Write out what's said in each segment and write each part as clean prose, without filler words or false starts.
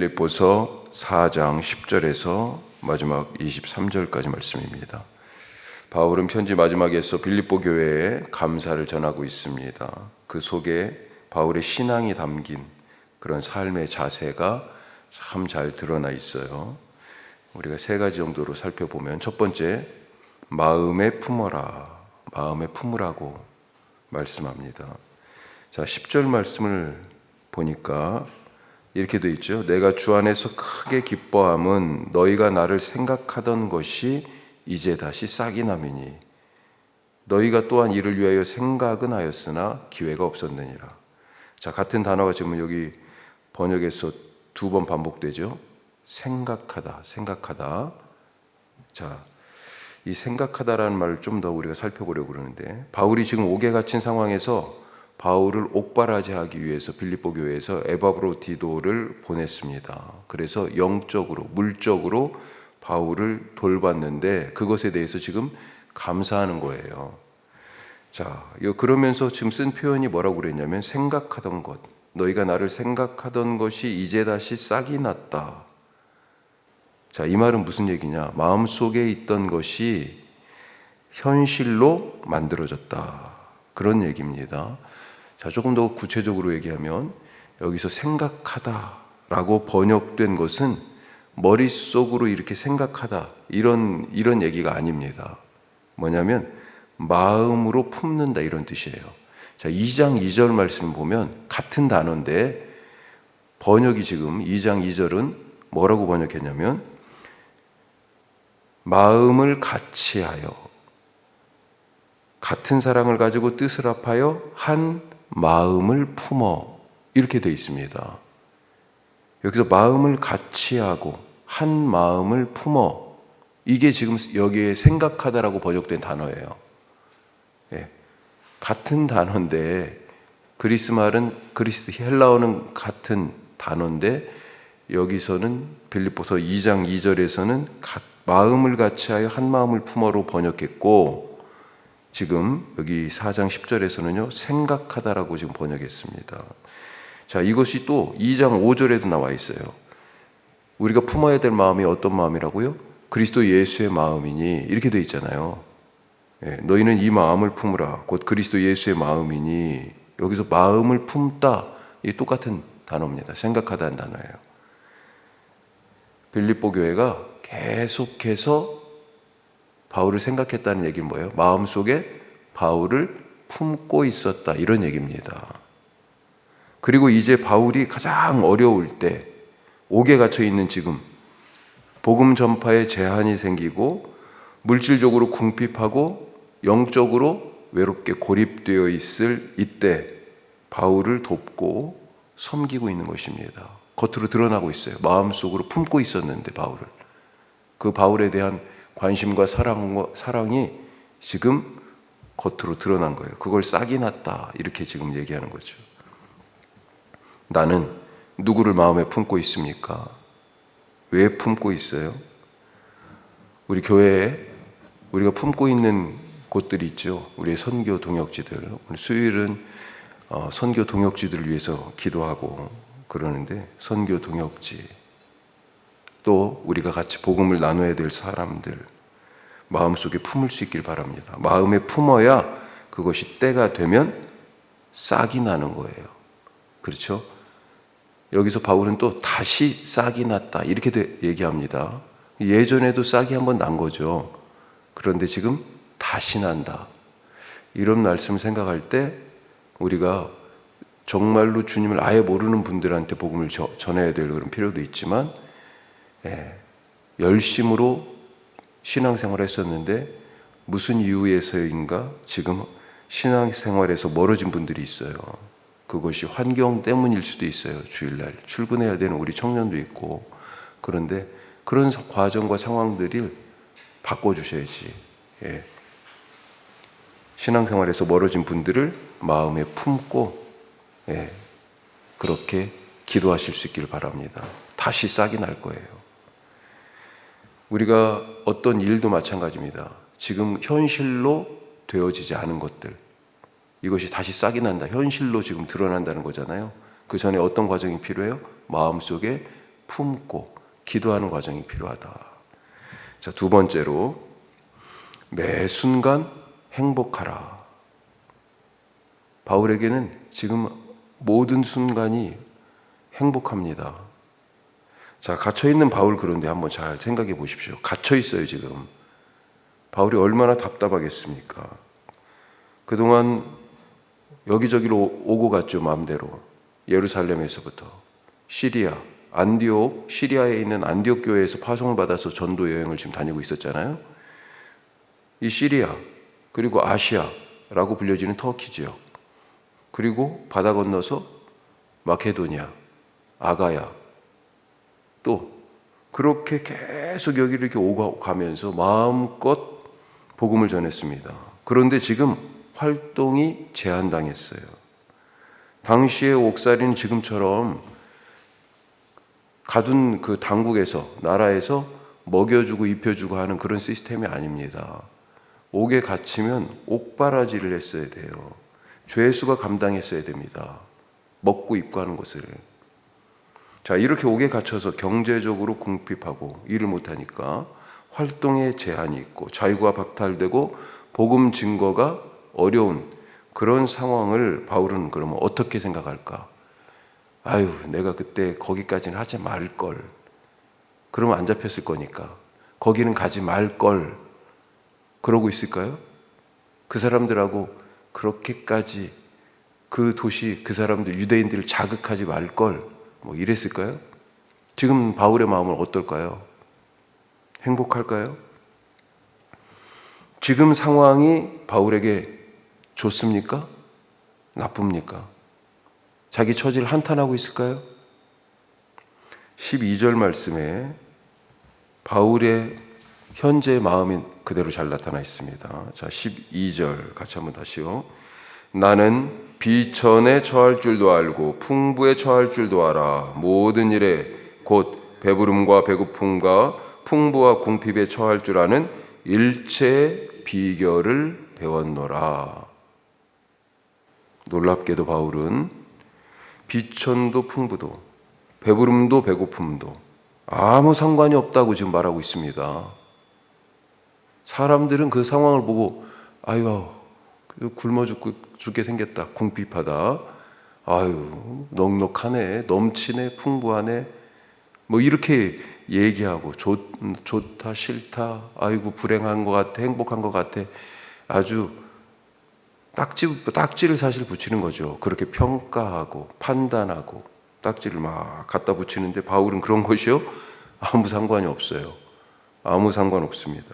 빌립보서 4장 10절에서 마지막 23절까지 말씀입니다. 바울은 편지 마지막에서 빌립보 교회에 감사를 전하고 있습니다. 그 속에 바울의 신앙이 담긴 그런 삶의 자세가 참 잘 드러나 있어요. 우리가 세 가지 정도로 살펴보면, 첫 번째, 마음에 품어라, 마음에 품으라고 말씀합니다. 자, 10절 말씀을 보니까 이렇게 돼 있죠. 내가 주 안에서 크게 기뻐함은 너희가 나를 생각하던 것이 이제 다시 싹이 나미니 너희가 또한 이를 위하여 생각은 하였으나 기회가 없었느니라. 자, 같은 단어가 지금 여기 번역에서 두 번 반복되죠. 생각하다, 생각하다. 자, 이 생각하다라는 말을 좀 더 우리가 살펴보려고 그러는데, 바울이 지금 옥에 갇힌 상황에서 바울을 옥바라지하기 위해서 빌립보 교회에서 에바브로디도를 보냈습니다. 그래서 영적으로, 물적으로 바울을 돌봤는데 그것에 대해서 지금 감사하는 거예요. 자, 그러면서 지금 쓴 표현이 뭐라고 그랬냐면, 생각하던 것, 너희가 나를 생각하던 것이 이제 다시 싹이 났다. 자, 이 말은 무슨 얘기냐? 마음속에 있던 것이 현실로 만들어졌다, 그런 얘기입니다. 자, 조금 더 구체적으로 얘기하면, 여기서 생각하다라고 번역된 것은 머릿속으로 이렇게 생각하다, 이런 얘기가 아닙니다. 뭐냐면 마음으로 품는다, 이런 뜻이에요. 자, 2장 2절 말씀을 보면 같은 단어인데 번역이 지금 2장 2절은 뭐라고 번역했냐면, 마음을 같이하여 같은 사랑을 가지고 뜻을 합하여 한 마음을 품어, 이렇게 되어 있습니다. 여기서 마음을 같이하고 한 마음을 품어, 이게 지금 여기에 생각하다라고 번역된 단어예요. 예. 같은 단어인데, 그리스 말은, 그리스 헬라어는 같은 단어인데, 여기서는 빌립보서 2장 2절에서는 마음을 같이하여 한 마음을 품어로 번역했고, 지금 여기 4장 10절에서는요 생각하다라고 지금 번역했습니다. 자, 이것이 또 2장 5절에도 나와 있어요. 우리가 품어야 될 마음이 어떤 마음이라고요? 그리스도 예수의 마음이니, 이렇게 되어 있잖아요. 예, 너희는 이 마음을 품으라, 곧 그리스도 예수의 마음이니. 여기서 마음을 품다, 이 똑같은 단어입니다. 생각하다는 단어예요. 빌립보 교회가 계속해서 바울을 생각했다는 얘기는 뭐예요? 마음속에 바울을 품고 있었다, 이런 얘기입니다. 그리고 이제 바울이 가장 어려울 때, 옥에 갇혀 있는 지금, 복음 전파에 제한이 생기고 물질적으로 궁핍하고 영적으로 외롭게 고립되어 있을 이때 바울을 돕고 섬기고 있는 것입니다. 겉으로 드러나고 있어요. 마음속으로 품고 있었는데 바울을, 그 바울에 대한 관심과 사랑이 지금 겉으로 드러난 거예요. 그걸 싹이 났다, 이렇게 지금 얘기하는 거죠. 나는 누구를 마음에 품고 있습니까? 왜 품고 있어요? 우리 교회에 우리가 품고 있는 곳들이 있죠. 우리의 선교 동역지들. 오늘 수요일은 선교 동역지들을 위해서 기도하고 그러는데, 선교 동역지, 또 우리가 같이 복음을 나눠야 될 사람들 마음속에 품을 수 있길 바랍니다. 마음에 품어야 그것이 때가 되면 싹이 나는 거예요. 그렇죠? 여기서 바울은 또 다시 싹이 났다, 이렇게 얘기합니다. 예전에도 싹이 한번 난 거죠. 그런데 지금 다시 난다, 이런 말씀을 생각할 때 우리가 정말로 주님을 아예 모르는 분들한테 복음을 전해야 될 그런 필요도 있지만, 열심으로 신앙생활을 했었는데 무슨 이유에서인가 지금 신앙생활에서 멀어진 분들이 있어요. 그것이 환경 때문일 수도 있어요. 주일날 출근해야 되는 우리 청년도 있고. 그런데 그런 과정과 상황들을 바꿔주셔야지. 신앙생활에서 멀어진 분들을 마음에 품고 그렇게 기도하실 수 있기를 바랍니다. 다시 싹이 날 거예요. 우리가 어떤 일도 마찬가지입니다. 지금 현실로 되어지지 않은 것들, 이것이 다시 싹이 난다, 현실로 지금 드러난다는 거잖아요. 그 전에 어떤 과정이 필요해요? 마음속에 품고 기도하는 과정이 필요하다. 자, 두 번째로 매 순간 행복하라. 바울에게는 지금 모든 순간이 행복합니다. 자, 갇혀있는 바울, 그런데 한번 잘 생각해 보십시오. 갇혀있어요, 지금. 바울이 얼마나 답답하겠습니까? 그동안 여기저기로 오고 갔죠, 마음대로. 예루살렘에서부터 시리아, 안디옥, 시리아에 있는 안디옥 교회에서 파송을 받아서 전도 여행을 지금 다니고 있었잖아요. 이 시리아, 그리고 아시아라고 불려지는 터키 지역, 그리고 바다 건너서 마케도니아, 아가야, 또 그렇게 계속 여기를 이렇게 오고 가면서 마음껏 복음을 전했습니다. 그런데 지금 활동이 제한당했어요. 당시의 옥살이는 지금처럼 가둔 그 당국에서, 나라에서 먹여주고 입혀주고 하는 그런 시스템이 아닙니다. 옥에 갇히면 옥바라지를 했어야 돼요. 죄수가 감당했어야 됩니다. 먹고 입고 하는 것을. 자, 이렇게 옥에 갇혀서 경제적으로 궁핍하고 일을 못하니까 활동에 제한이 있고 자유가 박탈되고 복음 증거가 어려운 그런 상황을 바울은 그러면 어떻게 생각할까? 아유, 내가 그때 거기까지는 하지 말걸. 그러면 안 잡혔을 거니까. 거기는 가지 말걸. 그러고 있을까요? 그 사람들하고 그렇게까지 그 도시, 그 사람들, 유대인들을 자극하지 말걸. 뭐 이랬을까요? 지금 바울의 마음은 어떨까요? 행복할까요? 지금 상황이 바울에게 좋습니까? 나쁩니까? 자기 처지를 한탄하고 있을까요? 12절 말씀에 바울의 현재의 마음이 그대로 잘 나타나 있습니다. 자, 12절 같이 한번 다시요. 나는 비천에 처할 줄도 알고 풍부에 처할 줄도 알아. 모든 일에 곧 배부름과 배고픔과 풍부와 궁핍에 처할 줄 아는 일체의 비결을 배웠노라. 놀랍게도 바울은 비천도 풍부도 배부름도 배고픔도 아무 상관이 없다고 지금 말하고 있습니다. 사람들은 그 상황을 보고 아유, 굶어 죽게 생겼다, 궁핍하다, 아유, 넉넉하네, 넘치네, 풍부하네, 뭐 이렇게 얘기하고 좋다, 싫다, 아이고 불행한 것 같아, 행복한 것 같아, 아주 딱지를 사실 붙이는 거죠. 그렇게 평가하고 판단하고 딱지를 막 갖다 붙이는데 바울은 그런 것이요? 아무 상관이 없어요. 아무 상관없습니다.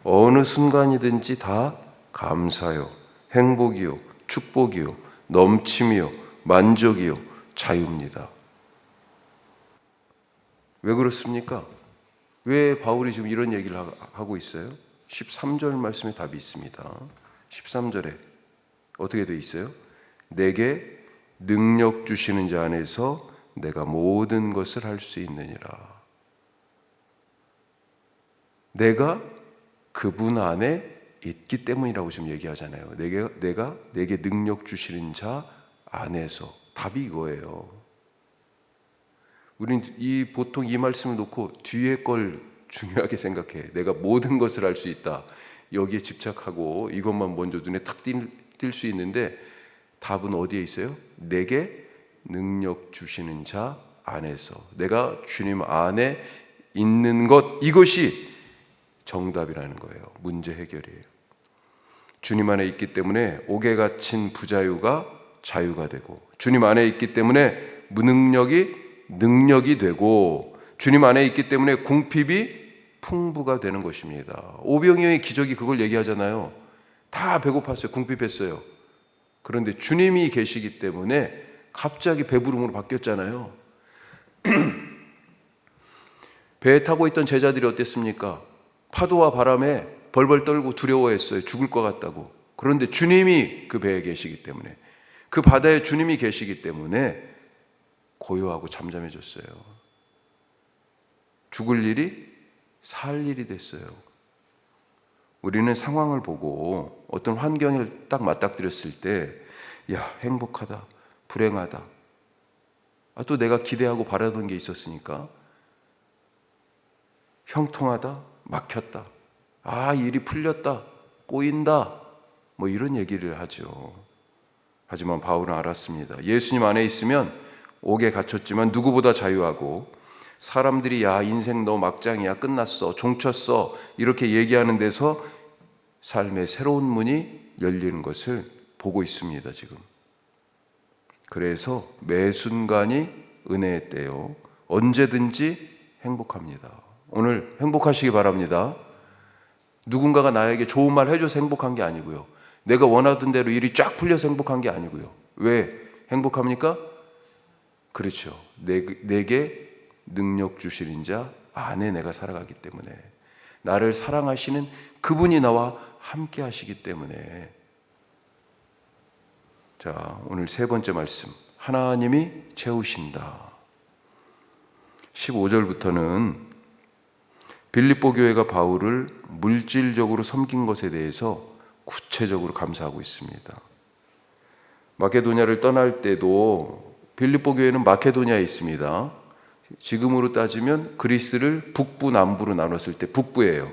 어느 순간이든지 다 감사요, 행복이요, 축복이요, 넘침이요, 만족이요, 자유입니다. 왜 그렇습니까? 왜 바울이 지금 이런 얘기를 하고 있어요? 13절 말씀에 답이 있습니다. 13절에 어떻게 돼 있어요? 내게 능력 주시는 자 안에서 내가 모든 것을 할 수 있느니라. 내가 그분 안에 있기 때문이라고 지금 얘기하잖아요. 내게 능력 주시는 자 안에서. 답이 이거예요. 우리는 보통 이 말씀을 놓고 뒤에 걸 중요하게 생각해. 내가 모든 것을 할 수 있다. 여기에 집착하고 이것만 먼저 눈에 탁 띌 수 있는데 답은 어디에 있어요? 내게 능력 주시는 자 안에서. 내가 주님 안에 있는 것, 이것이 정답이라는 거예요. 문제 해결이에요. 주님 안에 있기 때문에 옥에 갇힌 부자유가 자유가 되고, 주님 안에 있기 때문에 무능력이 능력이 되고, 주님 안에 있기 때문에 궁핍이 풍부가 되는 것입니다. 오병이어의 기적이 그걸 얘기하잖아요. 다 배고팠어요. 궁핍했어요. 그런데 주님이 계시기 때문에 갑자기 배부름으로 바뀌었잖아요. 배에 타고 있던 제자들이 어땠습니까? 파도와 바람에 벌벌 떨고 두려워했어요. 죽을 것 같다고. 그런데 주님이 그 배에 계시기 때문에, 그 바다에 주님이 계시기 때문에 고요하고 잠잠해졌어요. 죽을 일이 살 일이 됐어요. 우리는 상황을 보고 어떤 환경을 딱 맞닥뜨렸을 때, 야, 행복하다, 불행하다, 또 내가 기대하고 바라던 게 있었으니까 형통하다, 막혔다, 일이 풀렸다, 꼬인다, 뭐 이런 얘기를 하죠. 하지만 바울은 알았습니다. 예수님 안에 있으면 옥에 갇혔지만 누구보다 자유하고, 사람들이 야 인생 너 막장이야, 끝났어, 종쳤어 이렇게 얘기하는 데서 삶의 새로운 문이 열리는 것을 보고 있습니다. 지금 그래서 매 순간이 은혜의 때요, 언제든지 행복합니다. 오늘 행복하시기 바랍니다. 누군가가 나에게 좋은 말 해줘서 행복한 게 아니고요, 내가 원하던 대로 일이 쫙 풀려서 행복한 게 아니고요. 왜 행복합니까? 그렇죠. 내게 능력 주시는 자 안에 내가 살아가기 때문에, 나를 사랑하시는 그분이 나와 함께 하시기 때문에. 자, 오늘 세 번째 말씀, 하나님이 채우신다. 15절부터는 빌립보 교회가 바울을 물질적으로 섬긴 것에 대해서 구체적으로 감사하고 있습니다. 마케도냐를 떠날 때도 빌립보 교회는 마케도냐에 있습니다. 지금으로 따지면 그리스를 북부 남부로 나눴을 때 북부예요.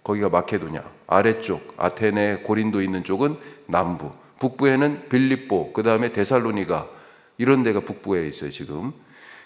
거기가 마케도냐, 아래쪽 아테네, 고린도 있는 쪽은 남부, 북부에는 빌립보, 그 다음에 데살로니가, 이런 데가 북부에 있어요 지금.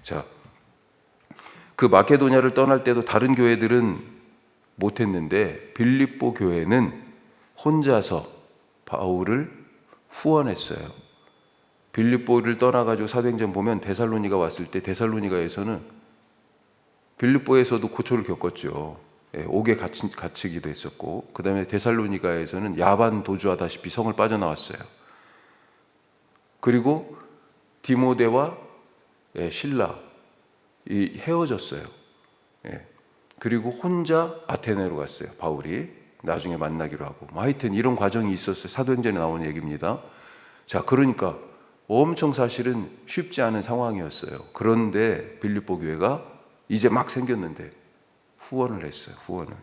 자, 그 마케도냐를 떠날 때도 다른 교회들은 못했는데 빌립보 교회는 혼자서 바울을 후원했어요. 빌립보를 떠나가지고 사도행전 보면 데살로니가 왔을 때 데살로니가에서는 빌립보에서도 고초를 겪었죠. 옥에 갇히기도 했었고, 그 다음에 데살로니가에서는 야반 도주하다시피 성을 빠져나왔어요. 그리고 디모데와 실라 헤어졌어요. 그리고 혼자 아테네로 갔어요. 바울이 나중에 만나기로 하고, 하여튼 이런 과정이 있었어요. 사도행전에 나오는 얘기입니다. 자, 그러니까 엄청 사실은 쉽지 않은 상황이었어요. 그런데 빌립보 교회가 이제 막 생겼는데 후원을 했어요. 후원을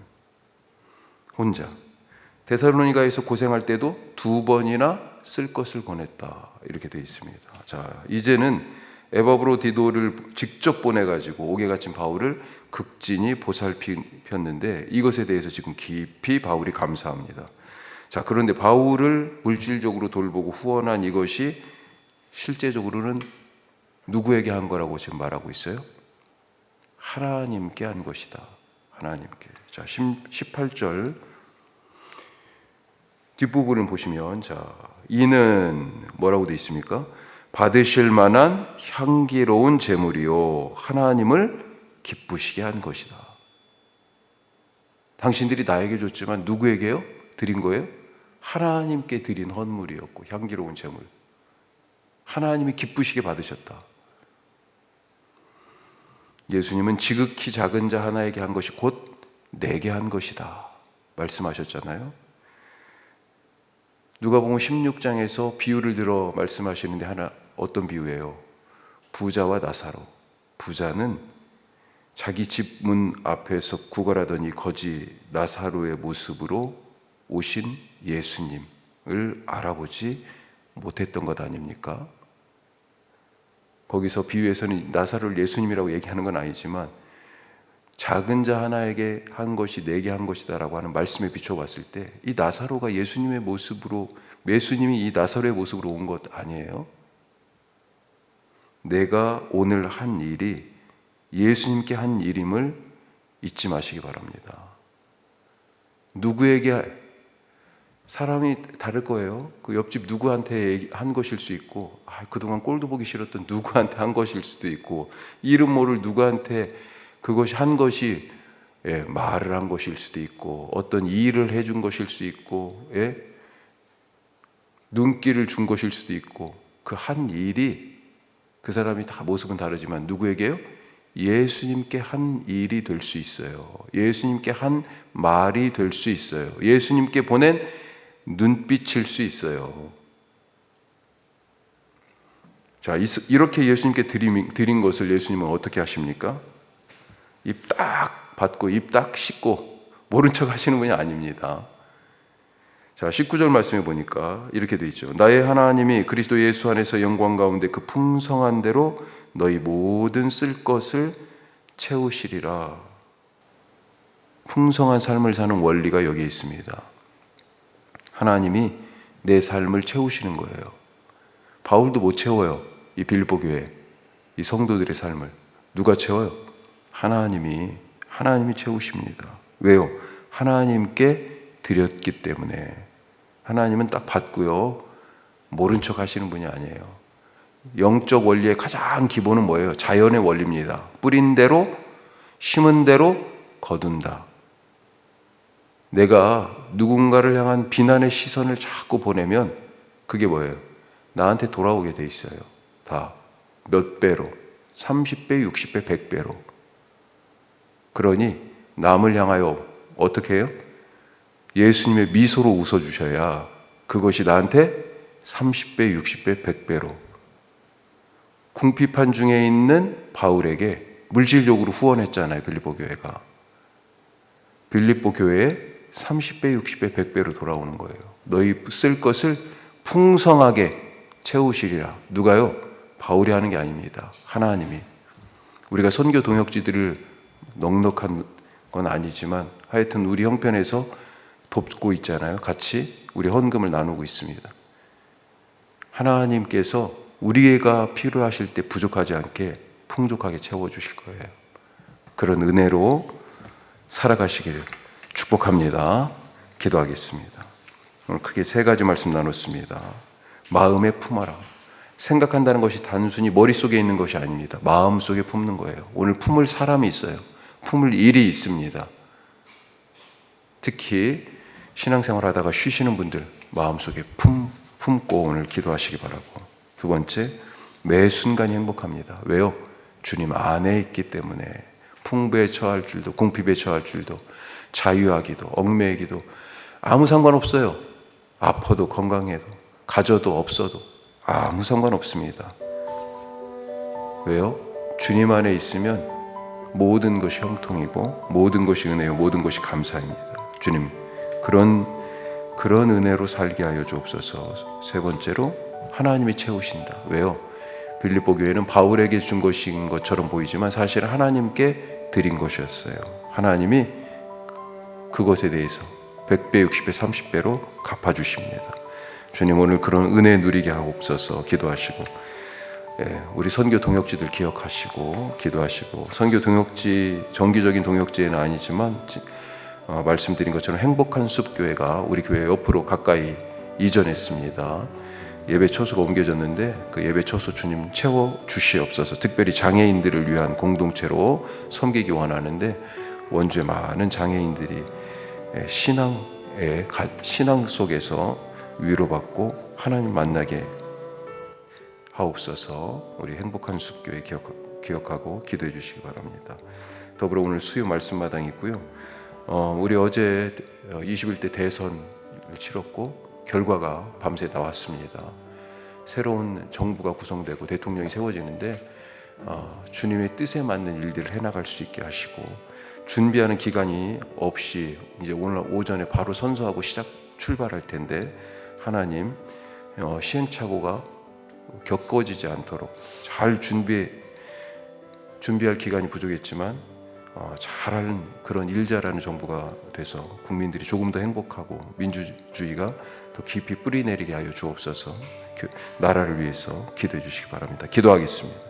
혼자. 데살로니가에서 고생할 때도 2번이나 쓸 것을 보냈다, 이렇게 되어 있습니다. 자, 이제는 에바브로디도를 직접 보내가지고 옥에 갇힌 바울을 극진히 보살폈는데, 이것에 대해서 지금 깊이 바울이 감사합니다. 자, 그런데 바울을 물질적으로 돌보고 후원한 이것이 실제적으로는 누구에게 한 거라고 지금 말하고 있어요? 하나님께 한 것이다. 하나님께. 자, 18절 뒷부분을 보시면, 자, 이는 뭐라고 되어 있습니까? 받으실 만한 향기로운 제물이요 하나님을 기쁘시게 한 것이다. 당신들이 나에게 줬지만 누구에게요? 드린 거예요? 하나님께 드린 헌물이었고 향기로운 제물. 하나님이 기쁘시게 받으셨다. 예수님은 지극히 작은 자 하나에게 한 것이 곧 내게 한 것이다 말씀하셨잖아요. 누가복음 16장에서 비유를 들어 말씀하시는데 하나, 어떤 비유예요? 부자와 나사로. 부자는 자기 집 문 앞에서 구걸하던 이 거지 나사로의 모습으로 오신 예수님을 알아보지 못했던 것 아닙니까? 거기서 비유에서는 나사로를 예수님이라고 얘기하는 건 아니지만, 작은 자 하나에게 한 것이 내게 한 것이다 라고 하는 말씀에 비춰봤을 때 이 나사로가 예수님의 모습으로, 예수님이 이 나사로의 모습으로 온 것 아니에요? 내가 오늘 한 일이 예수님께 한 일임을 잊지 마시기 바랍니다. 누구에게, 사람이 다를 거예요. 그 옆집 누구한테 한 것일 수 있고, 그동안 꼴도 보기 싫었던 누구한테 한 것일 수도 있고, 이름 모를 누구한테 그것이 한 것이 말을 한 것일 수도 있고, 어떤 일을 해준 것일 수 있고, 눈길을 준 것일 수도 있고, 그 한 일이, 그 사람이 다 모습은 다르지만 누구에게요? 예수님께 한 일이 될 수 있어요. 예수님께 한 말이 될 수 있어요. 예수님께 보낸 눈빛일 수 있어요. 자, 이렇게 예수님께 드린 것을 예수님은 어떻게 하십니까? 입 딱 받고 입 딱 씻고 모른 척 하시는 분이 아닙니다. 자, 19절 말씀해 보니까 이렇게 돼 있죠. 나의 하나님이 그리스도 예수 안에서 영광 가운데 그 풍성한 대로 너희 모든 쓸 것을 채우시리라. 풍성한 삶을 사는 원리가 여기에 있습니다. 하나님이 내 삶을 채우시는 거예요. 바울도 못 채워요. 이 빌립보 교회, 이 성도들의 삶을 누가 채워요? 하나님이 채우십니다. 왜요? 하나님께 드렸기 때문에. 하나님은 딱 받고요, 모른 척 하시는 분이 아니에요. 영적 원리의 가장 기본은 뭐예요? 자연의 원리입니다. 뿌린 대로, 심은 대로 거둔다. 내가 누군가를 향한 비난의 시선을 자꾸 보내면 그게 뭐예요? 나한테 돌아오게 돼 있어요. 다 몇 배로, 30배, 60배, 100배로. 그러니 남을 향하여 어떻게 해요? 예수님의 미소로 웃어주셔야 그것이 나한테 30배, 60배, 100배로. 궁핍한 중에 있는 바울에게 물질적으로 후원했잖아요. 빌립보 교회가. 빌립보 교회에 30배, 60배, 100배로 돌아오는 거예요. 너희 쓸 것을 풍성하게 채우시리라. 누가요? 바울이 하는 게 아닙니다. 하나님이. 우리가 선교 동역지들을 넉넉한 건 아니지만 하여튼 우리 형편에서 돕고 있잖아요. 같이 우리 헌금을 나누고 있습니다. 하나님께서 우리가 필요하실 때 부족하지 않게 풍족하게 채워주실 거예요. 그런 은혜로 살아가시기를 축복합니다. 기도하겠습니다. 오늘 크게 세 가지 말씀 나눴습니다. 마음에 품어라. 생각한다는 것이 단순히 머릿속에 있는 것이 아닙니다. 마음속에 품는 거예요. 오늘 품을 사람이 있어요. 품을 일이 있습니다. 특히 신앙생활 하다가 쉬시는 분들 마음속에 품고 오늘 기도하시기 바라고. 두 번째, 매 순간이 행복합니다. 왜요? 주님 안에 있기 때문에. 풍부에 처할 줄도, 궁핍에 처할 줄도, 자유하기도, 얽매이기도 아무 상관없어요. 아파도 건강해도, 가져도 없어도 아무 상관없습니다. 왜요? 주님 안에 있으면 모든 것이 형통이고 모든 것이 은혜요, 모든 것이 감사입니다. 주님, 그런 은혜로 살게 하여 주옵소서. 세 번째로, 하나님이 채우신다. 왜요? 빌립보 교회는 바울에게 준 것인 것처럼 보이지만 사실은 하나님께 드린 것이었어요. 하나님이 그것에 대해서 100배, 60배, 30배로 갚아주십니다. 주님, 오늘 그런 은혜 누리게 하옵소서. 기도하시고, 우리 선교 동역지들 기억하시고 기도하시고, 선교 동역지, 정기적인 동역지에는 아니지만 말씀드린 것처럼 행복한 숲교회가 우리 교회 옆으로 가까이 이전했습니다. 예배 처소가 옮겨졌는데 그 예배 처소 주님 채워 주시옵소서. 특별히 장애인들을 위한 공동체로 섬기기 원하는데 원주에 많은 장애인들이 신앙 속에서 위로받고 하나님 만나게 하옵소서. 우리 행복한 숲교회 기억하고 기도해 주시기 바랍니다. 더불어 오늘 수요 말씀마당이 있고요. 우리 어제 21대 대선을 치렀고 결과가 밤새 나왔습니다. 새로운 정부가 구성되고 대통령이 세워지는데 주님의 뜻에 맞는 일들을 해나갈 수 있게 하시고, 준비하는 기간이 없이 이제 오늘 오전에 바로 선서하고 출발할 텐데 하나님 시행착오가 겪어지지 않도록 잘 준비할 기간이 부족했지만 잘하는 그런 일 잘하는 정부가 돼서 국민들이 조금 더 행복하고 민주주의가 더 깊이 뿌리내리게 하여 주옵소서. 나라를 위해서 기도해 주시기 바랍니다. 기도하겠습니다.